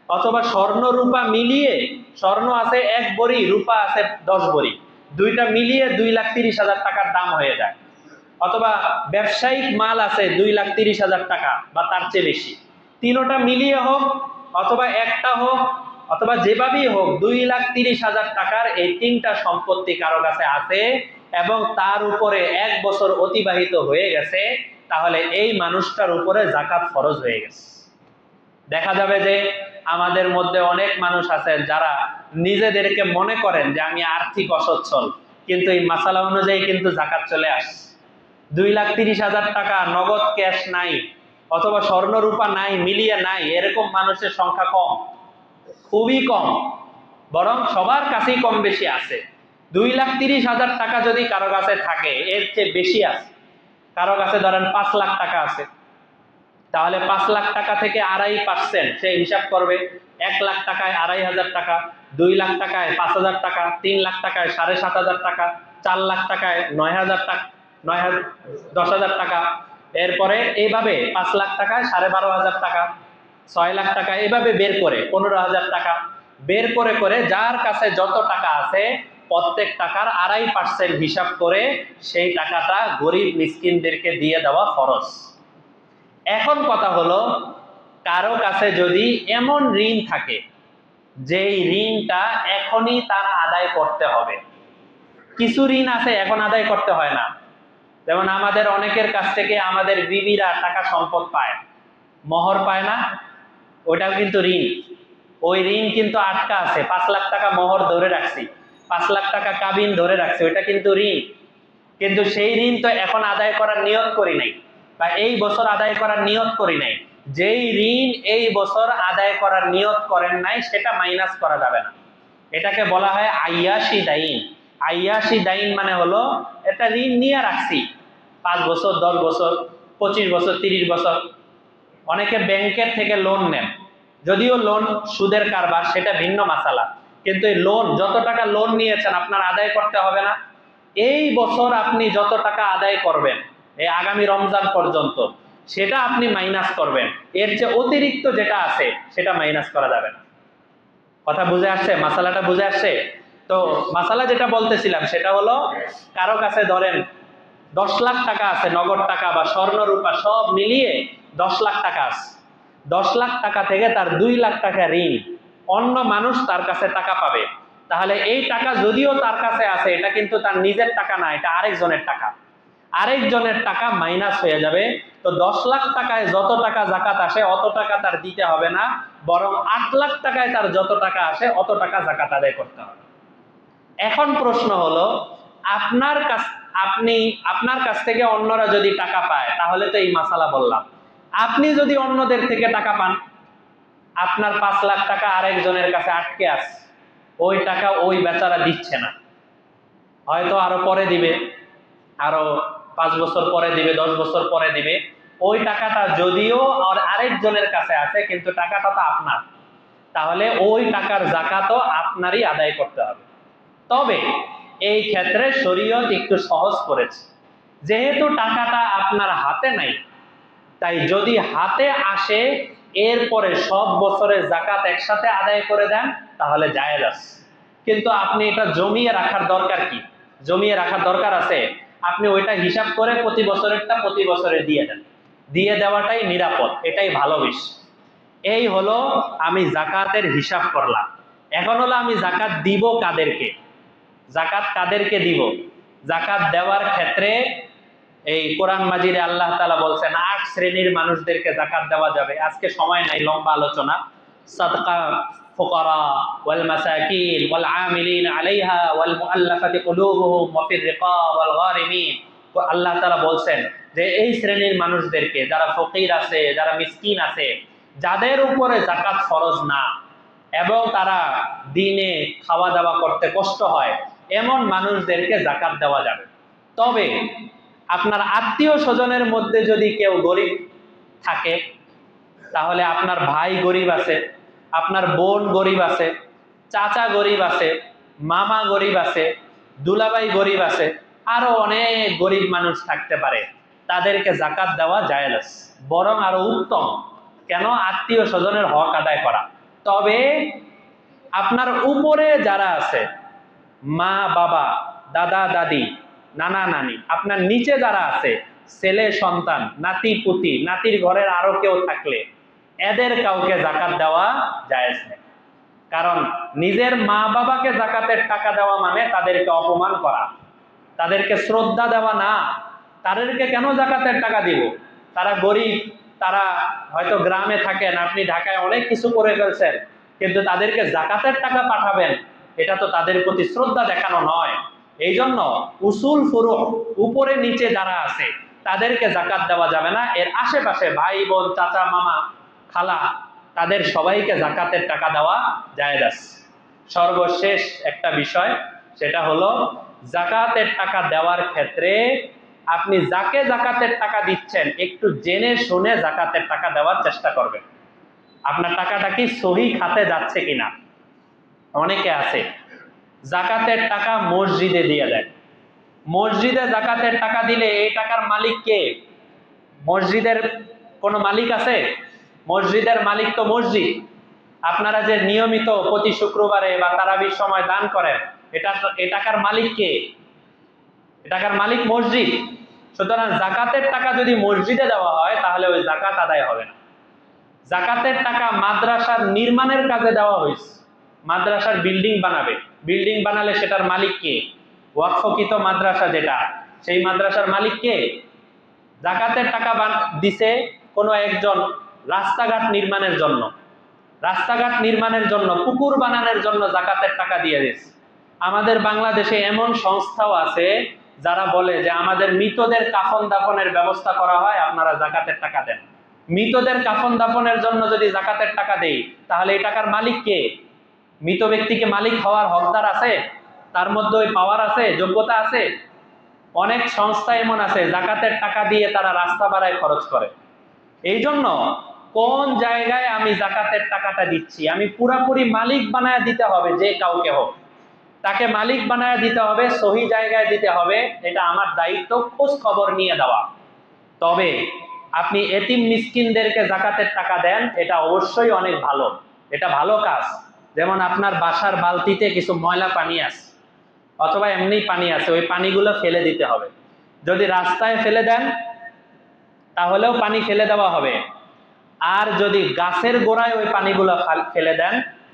Speaker 1: অথবা স্বর্ণ রূপা মিলিয়ে, স্বর্ণ আছে 1 ভরি, রূপা আছে 10 ভরি, দুইটা মিলিয়ে 2,30,000 টাকার দাম হয়ে যায়, অথবা ব্যবসায়িক মাল আছে 2,30,000 টাকা বা তার চেয়ে বেশি, তিনোটা মিলিয়ে হোক অথবা একটা হোক অথবা যেভাবেই হোক, 2,30,000 টাকার এই তিনটা সম্পত্তি কারো কাছে আছে এবং তার উপরে 1 বছর অতিবাহিত হয়ে গেছে, তাহলে এই মানুষটার উপরে যাকাত ফরজ হয়ে গেছে। দেখা যাবে যে আমাদের মধ্যে অনেক মানুষ আছেন যারা নিজেদেরকে মনে করেন যে আমি আর্থিক অসচ্ছল, কিন্তু এই মাসালা অনুযায়ী কিন্তু যাকাত চলে আসছে। 2,30,000 টাকা নগদ ক্যাশ নাই অথবা স্বর্ণ রূপা নাই, মিলিয়ে নাই, এরকম মানুষের সংখ্যা কম, খুবই কম, বরং সবার কাছেই কম বেশি আছে। 2,30,000 টাকা যদি কারো কাছে থাকে, এর চেয়ে বেশি আছে, কারো কাছে ধরেন 5 লাখ টাকা আছে, তাহলে 5 লাখ টাকা থেকে 2.5% সে হিসাব করবে। 1 লাখ টাকায় 2,500 টাকা, 2 লাখ টাকায় 5,000 টাকা, 3 লাখ টাকায় 7,500 টাকা, 4 লাখ টাকায় 9,000 টাকা, 10,000 টাকা, এরপরে এইভাবে 5 লাখ টাকায় 12,500 টাকা, 6 লাখ টাকা, এভাবে বের করে 15,000 টাকা বের করে করে যার কাছে যত টাকা আছে প্রত্যেক টাকার 2.5% হিসাব করে সেই টাকাটা গরিব মিসকিনদেরকে দিয়ে দেওয়া ফরজ। এখন কথা হলো, কারো কাছে যদি এমন ঋণ থাকে যেই ঋণটা এখনই তার আদায় করতে হবে, কিছু ঋণ আছে এখন আদায় করতে হয় না, যেমন আমাদের অনেকের কাছ থেকে আমাদের বিবিরা টাকা সম্পদ পায়, মোহর পায় না, ওটাও কিন্তু ঋণ। ওই ঋণ কিন্তু আটকা আছে, 5 লাখ টাকা মোহর ধরে রাখছি, 5 লাখ টাকা কাবিন ধরে রাখছি, ওটা কিন্তু ঋণ। কিন্তু সেই ঋণ তো এখন আদায় করার নিয়ত করি নাই, বা এই বছর আদায় করার নিয়ত করি নাই। যেই ঋণ এই বছর আদায় করার নিয়ত করেন নাই, সেটা মাইনাস করা যাবে না। এটাকে বলা হয় আইয়াসি দাইন। আইয়াসি দাইন মানে হলো একটা ঋণ নিয়ে রাখছি 5 বছর, 10 বছর, 25 বছর, 30 বছর। অনেকে ব্যাংকের থেকে লোন নেন, যদিও লোন সুদের কারবার, সেটা ভিন্ন মাসালা, কিন্তু এই লোন, যত টাকা লোন নিয়েছেন আপনার আদায় করতে হবে না। এই বছর আপনি যত টাকা আদায় করবেন এই আগামী রমজান পর্যন্ত, সেটা আপনি মাইনাস করবেন, এর চেয়ে অতিরিক্ত যেটা আছে সেটা মাইনাস করা যাবে না। কথা বুঝে আসছে? মাসালাটা বুঝে আসছে? তো মাসালা যেটা বলতেছিলাম সেটা হলো, কারো কাছে ধরেন 10 লাখ টাকা আছে, নগদ টাকা বা স্বর্ণ রূপা সব মিলিয়ে 10 লাখ টাকা আছে। 10 লাখ টাকা থেকে তার 2 লাখ টাকা ঋণ, অন্য মানুষ তার কাছে টাকা পাবে, তাহলে এই টাকা যদিও তার কাছে আছে, এটা কিন্তু তার নিজের টাকা না, এটা আরেকজনের টাকা। আরেকজনের টাকা মাইনাস হয়ে যাবে। তো 10 লাখ টাকায় যত টাকা যাকাত আসে অত টাকা তার দিতে হবে না, বরং 8 লাখ টাকায় তার যত টাকা আসে অত টাকা যাকাত আদায় করতে হবে। এখন প্রশ্ন হলো, আপনার কাছ থেকে অন্যরা যদি টাকা পায়, তাহলে তো এই মাসালা বললাম। আপনি যদি অন্যদের থেকে টাকা পান, আপনার 5 লাখ টাকা আরেকজনের কাছে আটকে আছে, ওই টাকা ওই বেচারা দিচ্ছে না, হয়তো আরো পরে দিবে, আরো 5 বছর পরে দিবে, 10 বছর পরে দিবে, ওই টাকাটা যদিও আর আরেকজনের কাছে আছে কিন্তু টাকাটা তো আপনার, তাহলে ওই টাকার যাকাতও আপনারই আদায় করতে হবে। তবে এই ক্ষেত্রে শরীয়ত একটু সহজ করেছে, যেহেতু টাকাটা আপনার হাতে নাই, তাই যদি হাতে আসে এরপরে সব বছরের যাকাত একসাথে আদায় করে দেন তাহলে জায়েজ আছে। কিন্তু আপনি এটা জমিয়ে রাখার দরকার কি? জমিয়ে রাখার দরকার আছে? আপনি ওইটা হিসাব করে প্রতি বছরেরটা প্রতি বছরে দিয়ে দেন, দিয়ে দেওয়াটাই নিরাপদ, এটাই ভালো বিষয়। এই হলো আমি যাকাতের হিসাব করলাম। এখন হলো আমি যাকাত দিব কাদেরকে, যাকাত কাদেরকে দিব। যাকাত দেওয়ার ক্ষেত্রে এই কোরআন মাজিদে আল্লাহ তাআলা বলছেন 8 শ্রেণীর মানুষদেরকে যাকাত দেওয়া যাবে। আজকে সময় নাই লম্বা আলোচনা। সাদকা ফুকারা ওয়াল মাসাকিন ওয়াল আমিলিন আলাইহা ওয়াল মুআল্লাফাতি কুলুবুহুম ওয়া ফির রিকাব ওয়াল গারিমিন। আল্লাহ তাআলা বলছেন যে এই শ্রেণীর মানুষদেরকে, যারা ফকির আছে, যারা মিসকিন আছে, যাদের উপরে যাকাত ফরজ না এবং তারা দিনে খাওয়া দাওয়া করতে কষ্ট হয়, এমন মানুষদেরকে যাকাত দেওয়া যাবে। তবে আপনার আত্মীয় স্বজনের মধ্যে যদি কেউ গরিব থাকে, তাহলে আপনার ভাই গরিব আছে, আপনার বোন গরিব আছে, চাচা গরিব আছে, মামা গরিব আছে, দুলাভাই গরিব আছে, আরো অনেক গরিব মানুষ থাকতে পারে, তাদেরকে যাকাত দেওয়া জায়েজ আছে, বরং আরো উত্তম। কেন? আত্মীয় স্বজনের হক আদায় করা। তবে আপনার উপরে যারা আছে, মা বাবা, দাদা দাদি, নানা নানি, আপনার নিচে যারা আছে, ছেলে সন্তান, নাতি পুতি, নাতির ঘরের আরো কেউ থাকলে, এদের কাউকে যাকাত দেওয়া জায়েজ নেই। কারণ নিজের মা বাবাকে যাকাতের টাকা দেওয়া মানে তাদেরকে অপমান করা, তাদেরকে শ্রদ্ধা দেওয়া না। তাদেরকে কেন যাকাতের টাকা দিব? তারা গরিব, তারা হয়তো গ্রামে থাকেন, আপনি ঢাকায় অনেক কিছু করে ফেলছেন, কিন্তু তাদেরকে যাকাতের টাকা পাঠাবেন, এটা তো তাদের প্রতি শ্রদ্ধা দেখানো নয়। এই জন্য উসুল ফুরু, উপরে নিচে যারা আছে তাদেরকে যাকাত দেওয়া যাবে না। এর আশেপাশে ভাই বোন, চাচা মামা খালা, তাদের সবাইকে যাকাতের টাকা দেওয়া জায়েজ আছে। সর্বশেষ একটা বিষয়, সেটা হলো যাকাতের টাকা দেওয়ার ক্ষেত্রে আপনি যাকে যাকাতের টাকা দিচ্ছেন একটু জেনে শুনে যাকাতের টাকা দেওয়ার চেষ্টা করবেন। আপনার টাকাটা কি সহি খাতে যাচ্ছে কিনা। অনেকে আছে যাকাতের টাকা মসজিদে দিয়ে দেয়, মসজিদে যাকাতের টাকা দিলে এই টাকার মালিক কে? মসজিদের কোনো মালিক আছে? মসজিদের মালিক তো মসজিদ। আপনারা যে নিয়মিত প্রতি শুক্রবারে বা তারাবির সময় দান করেন, এই টাকার মালিক কে? এ টাকার মালিক মসজিদ। সুতরাং যাকাতের টাকা যদি মসজিদে দেওয়া হয় তাহলে ওই যাকাত আদায় হবে না। যাকাতের টাকা মাদ্রাসার নির্মাণের কাজে দেওয়া হয়েছে, মাদ্রাসার বিল্ডিং বানাবে, বিল্ডিং বানালে সেটার মালিক কে? ওয়াকফকৃত মাদ্রাসা যেটা, সেই মাদ্রাসার মালিক কে? যাকাতের টাকা দিছে কোনো একজন রাস্তাঘাট নির্মাণের জন্য, রাস্তাঘাট নির্মাণের জন্য, পুকুর বানানোর জন্য যাকাতের টাকা দিয়ে দিচ্ছে। আমাদের বাংলাদেশে এমন সংস্থাও আছে যারা বলে যে আমাদের মৃতদের কাফন দাফনের ব্যবস্থা করা হয়, আপনারা যাকাতের টাকা দেন। মৃতদের কাফন দাফনের জন্য যদি যাকাতের টাকা দেই তাহলে এই টাকার মালিক কে? মৃত ব্যক্তিকে মালিক হওয়ার হকদার আছে? তার মধ্যে ওই পাওয়ার আছে, যোগ্যতা আছে? অনেক সংস্থা এমন আছে যাকাতের টাকা দিয়ে তারা রাস্তা বাড়ায় খরচ করে। এই জন্য কোন জায়গায় আমি যাকাতের টাকাটা দিচ্ছি, আমি পুরাপুরি মালিক বানায় দিতে হবে। যে কাউকে হোক তাকে মালিক বানায় দিতে হবে, সহি জায়গায় দিতে হবে, এটা আমার দায়িত্ব, খোঁজ খবর নিয়ে দেওয়া। তবে আপনি এতিম মিসকিনদেরকে যাকাতের টাকা দেন, এটা অবশ্যই অনেক ভালো, এটা ভালো কাজ। যেমন আপনার বাসার বালতিতে কিছু ময়লা পানি আছে অথবা এমনি পানি আছে, ওই পানিগুলো ফেলে দিতে হবে। যদি রাস্তায় ফেলে দেন তাহলেও পানি ফেলে দেওয়া হবে, আর যদি গাছের গোড়ায় ওই পানিগুলো ফেলে দেন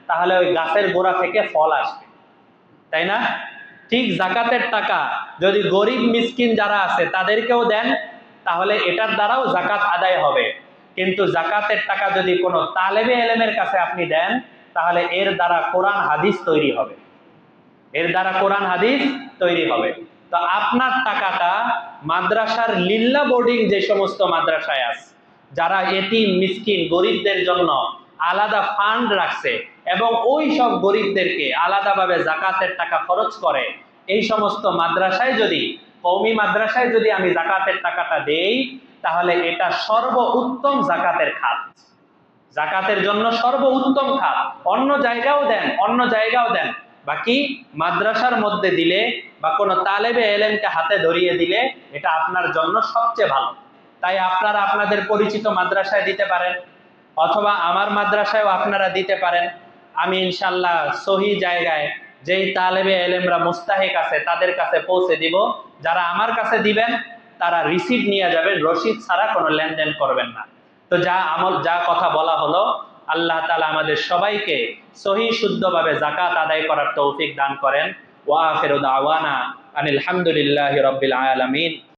Speaker 1: তাহলে ওই গাছের গোড়া থেকে ফল আসবে, তাই না? ঠিক যাকাতের টাকা যদি গরিব মিসকিন যারা আছে তাদেরকেও দেন তাহলে এটার দ্বারাও যাকাত আদায় হবে। কিন্তু যাকাতের টাকা যদি কোনো তালেবে এলেমের কাছে আপনি দেন তাহলে এর দ্বারা কোরআন হাদিস তৈরি হবে, এর দ্বারা কোরআন হাদিস তৈরি হবে। তো আপনার টাকাটা মাদ্রাসার লিল্লা বোর্ডিং যে সমস্ত মাদ্রাসায় আছে, যারা এতিম মিসকিন গরিবদের জন্য আলাদা ফান্ড রাখছে এবং ওই সব গরিবদেরকে আলাদাভাবে যাকাতের টাকা খরচ করে, এই সমস্ত মাদ্রাসায় যদি কওমি মাদ্রাসায় যদি আমি জাকাতের টাকাটা দেই, তাহলে এটা সর্বোত্তম জাকাতের খাত, জাকাতের জন্য সর্বোত্তম খাত। অন্য জায়গাও দেন, বাকি মাদ্রাসার মধ্যে দিলে বা কোনো তালেবে এলেমকে হাতে ধরিয়ে দিলে এটা আপনার জন্য সবচেয়ে ভালো। তাই আপনারা আপনাদের পরিচিত মাদ্রাসায় দিতে পারেন, অথবা আমার মাদ্রাসায়ও আপনারা দিতে পারেন। আমি ইনশাল্লাহ সহি জায়গায় যেই তালেবে এলেমরা মুস্তাহিক আছে তাদের কাছে পৌঁছে দিব। যারা আমার কাছে দিবেন তারা রিসিট নিয়ে যাবেন, রসিদ ছাড়া কোনো লেনদেন করবেন না। তো যা কথা বলা হলো, আল্লাহ তাআলা আমাদের সবাইকে সহি শুদ্ধভাবে যাকাত আদায় করার তৌফিক দান করেন। ওয়া আখিরু দাওয়ানা আনিল হামদুলিল্লাহি রাব্বিল আলামিন।